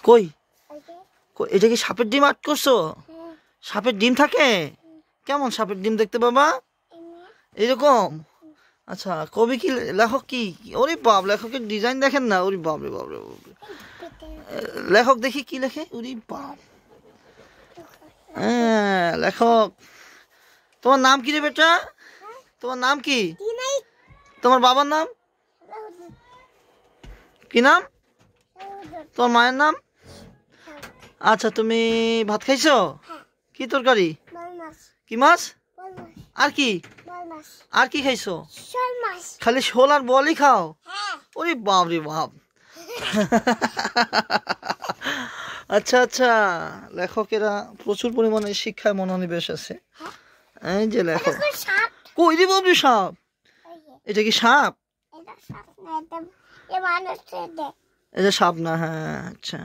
কই এটা কি সাপের ডিম আর্ট করছো? সাপের ডিম থাকে? কেমন সাপের ডিম দেখতে বাবা? এরকম? আচ্ছা, কবি কি লেখক কি? ওরে বাপ, লেখকের ডিজাইন দেখেন না, ওরে বাপ রে বাপ রে বাপ। লেখক দেখি কি লেখে, ওরে বাপ। হ্যাঁ লেখক। তোমার নাম কি রে বেটা? তোমার নাম কি? তোমার বাবার নাম কি নাম? তোমার মায়ের নাম? আচ্ছা, তুমি ভাত খাইছো? কি তরকারি? কি মাছ? আর কি? আর কি খাইছো? খালি শোল আর বলই খাও? ওরে বাপ রে বাপ। আচ্ছা আচ্ছা, লেখকেরা প্রচুর পরিমাণে শিক্ষায় মনোনিবেশ আছে। এই যে লেখক। কই রে বাপ রে সাপ? এটা কি সাপ? এটা সাপ না, হ্যাঁ আচ্ছা।